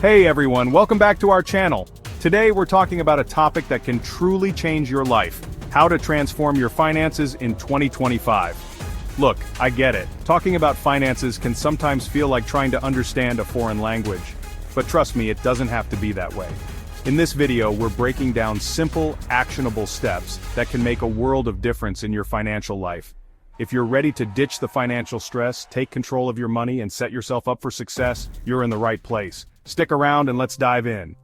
Hey everyone, welcome back to our channel. Today we're talking about a topic that can truly change your life: how to transform your finances in 2025. Look, I get it. Talking about finances can sometimes feel like trying to understand a foreign language. But trust me, it doesn't have to be that way. In this video, we're breaking down simple, actionable steps that can make a world of difference in your financial life. If you're ready to ditch the financial stress, take control of your money, and set yourself up for success, you're in the right place. Stick around and let's dive in.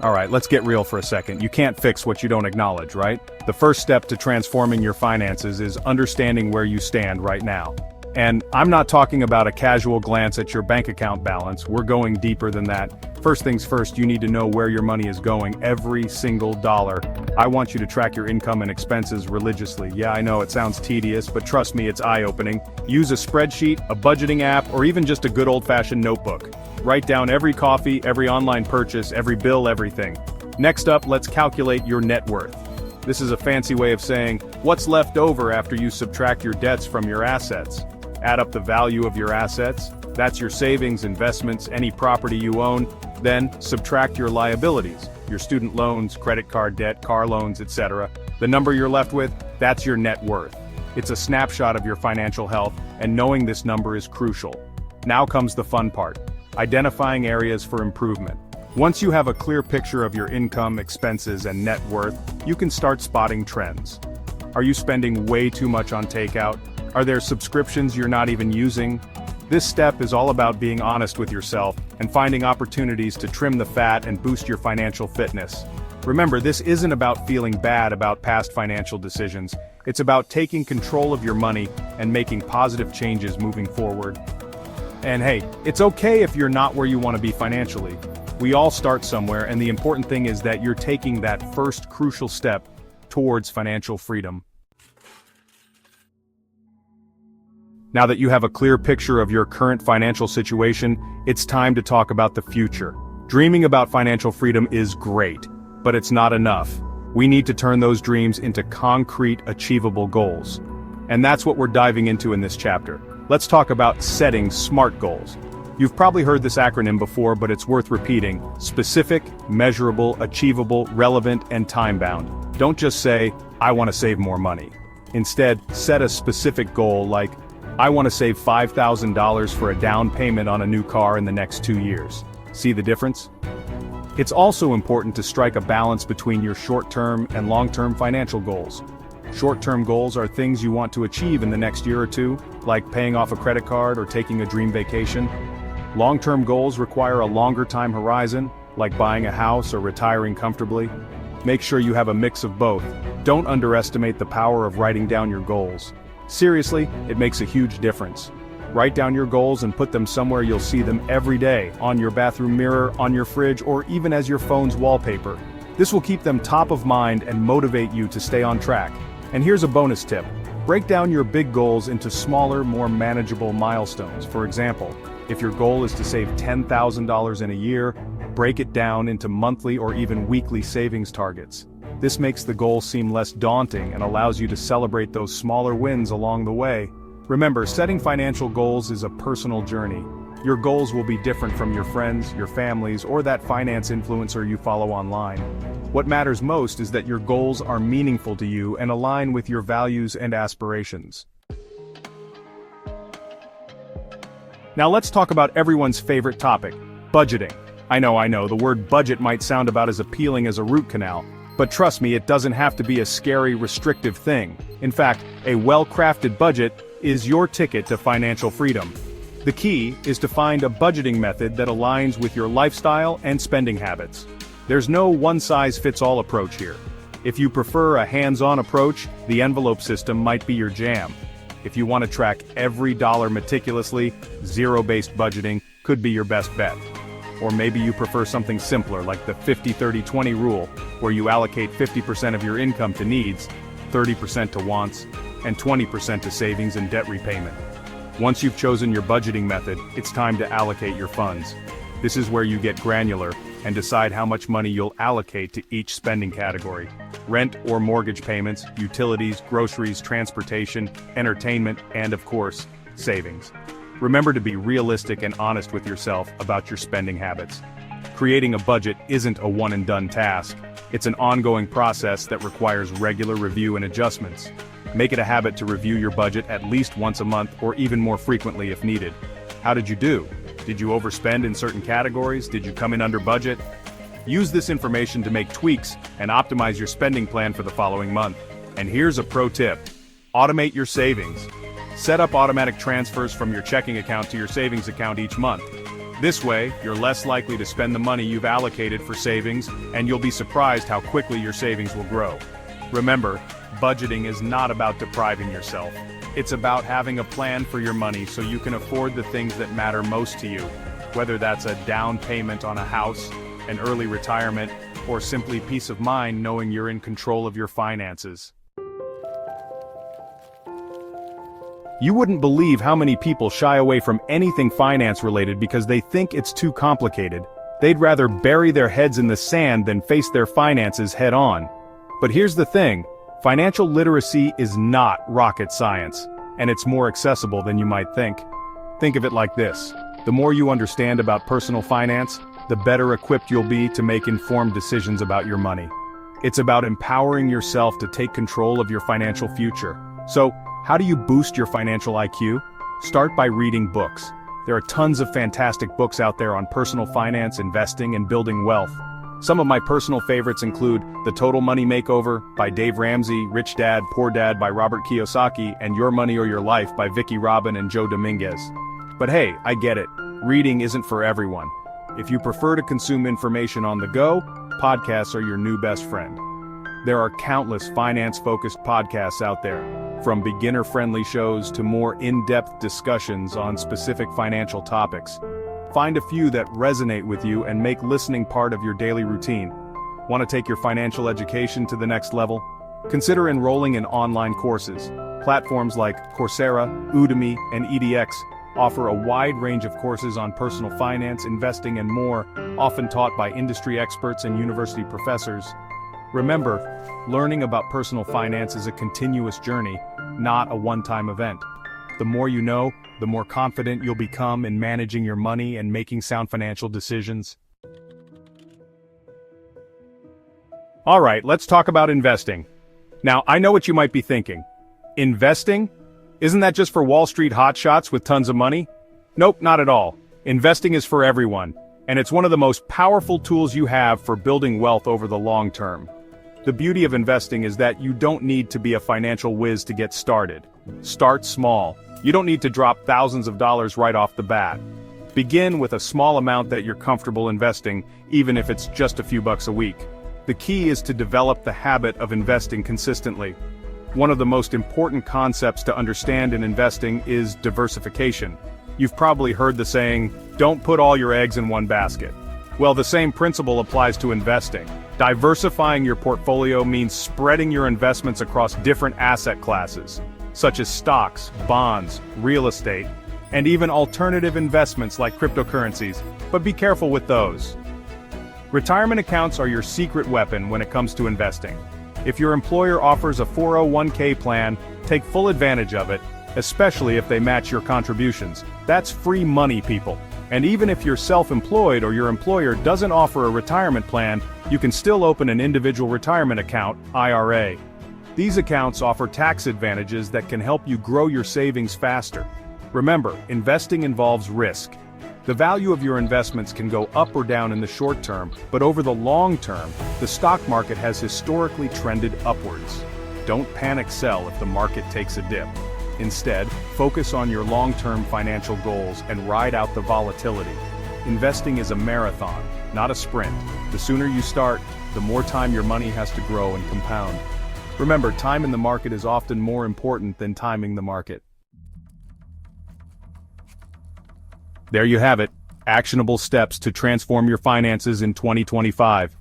Alright, let's get real for a second. You can't fix what you don't acknowledge, right? The first step to transforming your finances is understanding where you stand right now. And I'm not talking about a casual glance at your bank account balance. We're going deeper than that. First things first, you need to know where your money is going, every single dollar. I want you to track your income and expenses religiously. Yeah, I know it sounds tedious, but trust me, it's eye-opening. Use a spreadsheet, a budgeting app, or even just a good old-fashioned notebook. Write down every coffee, every online purchase, every bill, everything. Next up, let's calculate your net worth. This is a fancy way of saying, what's left over after you subtract your debts from your assets. Add up the value of your assets, that's your savings, investments, any property you own, then subtract your liabilities, your student loans, credit card debt, car loans, etc. The number you're left with, that's your net worth. It's a snapshot of your financial health, and knowing this number is crucial. Now comes the fun part: identifying areas for improvement. Once you have a clear picture of your income, expenses, and net worth, you can start spotting trends. Are you spending way too much on takeout? Are there subscriptions you're not even using? This step is all about being honest with yourself and finding opportunities to trim the fat and boost your financial fitness. Remember, this isn't about feeling bad about past financial decisions. It's about taking control of your money and making positive changes moving forward. And hey, it's okay if you're not where you want to be financially. We all start somewhere, and the important thing is that you're taking that first crucial step towards financial freedom. Now that you have a clear picture of your current financial situation, it's time to talk about the future. Dreaming about financial freedom is great, but it's not enough. We need to turn those dreams into concrete, achievable goals. And that's what we're diving into in this chapter. Let's talk about setting SMART goals. You've probably heard this acronym before, but it's worth repeating: specific, measurable, achievable, relevant, and time-bound. Don't just say, I want to save more money. Instead, set a specific goal like, I want to save $5,000 for a down payment on a new car in the next 2 years. See the difference? It's also important to strike a balance between your short-term and long-term financial goals. Short-term goals are things you want to achieve in the next year or two, like paying off a credit card or taking a dream vacation. Long-term goals require a longer time horizon, like buying a house or retiring comfortably. Make sure you have a mix of both. Don't underestimate the power of writing down your goals. Seriously, it makes a huge difference. Write down your goals and put them somewhere you'll see them every day, on your bathroom mirror, on your fridge, or even as your phone's wallpaper. This will keep them top of mind and motivate you to stay on track. And here's a bonus tip: break down your big goals into smaller, more manageable milestones. For example, if your goal is to save $10,000 in a year, break it down into monthly or even weekly savings targets. This makes the goal seem less daunting and allows you to celebrate those smaller wins along the way. Remember, setting financial goals is a personal journey. Your goals will be different from your friends, your families, or that finance influencer you follow online. What matters most is that your goals are meaningful to you and align with your values and aspirations. Now let's talk about everyone's favorite topic: budgeting. I know, the word budget might sound about as appealing as a root canal. But trust me, it doesn't have to be a scary, restrictive thing. In fact, a well-crafted budget is your ticket to financial freedom. The key is to find a budgeting method that aligns with your lifestyle and spending habits. There's no one-size-fits-all approach here. If you prefer a hands-on approach, the envelope system might be your jam. If you want to track every dollar meticulously, zero-based budgeting could be your best bet. Or maybe you prefer something simpler, like the 50-30-20 rule, where you allocate 50% of your income to needs, 30% to wants, and 20% to savings and debt repayment. Once you've chosen your budgeting method, it's time to allocate your funds. This is where you get granular and decide how much money you'll allocate to each spending category: rent or mortgage payments, utilities, groceries, transportation, entertainment, and of course, savings. Remember to be realistic and honest with yourself about your spending habits. Creating a budget isn't a one-and-done task. It's an ongoing process that requires regular review and adjustments. Make it a habit to review your budget at least once a month or even more frequently if needed. How did you do? Did you overspend in certain categories? Did you come in under budget? Use this information to make tweaks and optimize your spending plan for the following month. And here's a pro tip. Automate your savings. Set up automatic transfers from your checking account to your savings account each month. This way, you're less likely to spend the money you've allocated for savings, and you'll be surprised how quickly your savings will grow. Remember, budgeting is not about depriving yourself. It's about having a plan for your money so you can afford the things that matter most to you, whether that's a down payment on a house, an early retirement, or simply peace of mind knowing you're in control of your finances. You wouldn't believe how many people shy away from anything finance-related because they think it's too complicated. They'd rather bury their heads in the sand than face their finances head-on. But here's the thing, financial literacy is not rocket science, and it's more accessible than you might think. Think of it like this. The more you understand about personal finance, the better equipped you'll be to make informed decisions about your money. It's about empowering yourself to take control of your financial future. So, how do you boost your financial IQ? Start by reading books. There are tons of fantastic books out there on personal finance, investing, and building wealth. Some of my personal favorites include The Total Money Makeover by Dave Ramsey, Rich Dad, Poor Dad by Robert Kiyosaki, and Your Money or Your Life by Vicky Robin and Joe Dominguez. But hey, I get it. Reading isn't for everyone. If you prefer to consume information on the go, podcasts are your new best friend. There are countless finance-focused podcasts out there, from beginner-friendly shows to more in-depth discussions on specific financial topics. Find a few that resonate with you and make listening part of your daily routine. Want to take your financial education to the next level? Consider enrolling in online courses. Platforms like Coursera, Udemy, and edX offer a wide range of courses on personal finance, investing, and more, often taught by industry experts and university professors. Remember, learning about personal finance is a continuous journey, not a one-time event. The more you know, the more confident you'll become in managing your money and making sound financial decisions. Alright, let's talk about investing. Now, I know what you might be thinking. Investing? Isn't that just for Wall Street hotshots with tons of money? Nope, not at all. Investing is for everyone, and it's one of the most powerful tools you have for building wealth over the long term. The beauty of investing is that you don't need to be a financial whiz to get started. Start small. You don't need to drop thousands of dollars right off the bat. Begin with a small amount that you're comfortable investing, even if it's just a few bucks a week. The key is to develop the habit of investing consistently. One of the most important concepts to understand in investing is diversification. You've probably heard the saying, don't put all your eggs in one basket. Well, the same principle applies to investing. Diversifying your portfolio means spreading your investments across different asset classes, such as stocks, bonds, real estate, and even alternative investments like cryptocurrencies, but be careful with those. Retirement accounts are your secret weapon when it comes to investing. If your employer offers a 401k plan, take full advantage of it, especially if they match your contributions. That's free money, people. And even if you're self-employed or your employer doesn't offer a retirement plan, you can still open an individual retirement account, IRA. These accounts offer tax advantages that can help you grow your savings faster. Remember, investing involves risk. The value of your investments can go up or down in the short term, but over the long term, the stock market has historically trended upwards. Don't panic sell if the market takes a dip. Instead, focus on your long-term financial goals and ride out the volatility. Investing is a marathon, not a sprint. The sooner you start, the more time your money has to grow and compound. Remember, time in the market is often more important than timing the market. There you have it, actionable steps to transform your finances in 2025.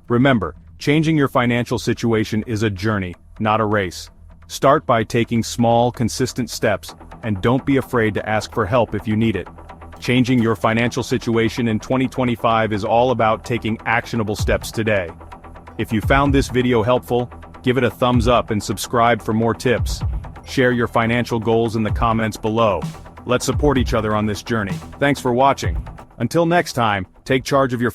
Remember, changing your financial situation is a journey, not a race. Start by taking small, consistent steps, and don't be afraid to ask for help if you need it. Changing your financial situation in 2025 is all about taking actionable steps today. If you found this video helpful, give it a thumbs up and subscribe for more tips. Share your financial goals in the comments below. Let's support each other on this journey. Thanks for watching. Until next time, take charge of your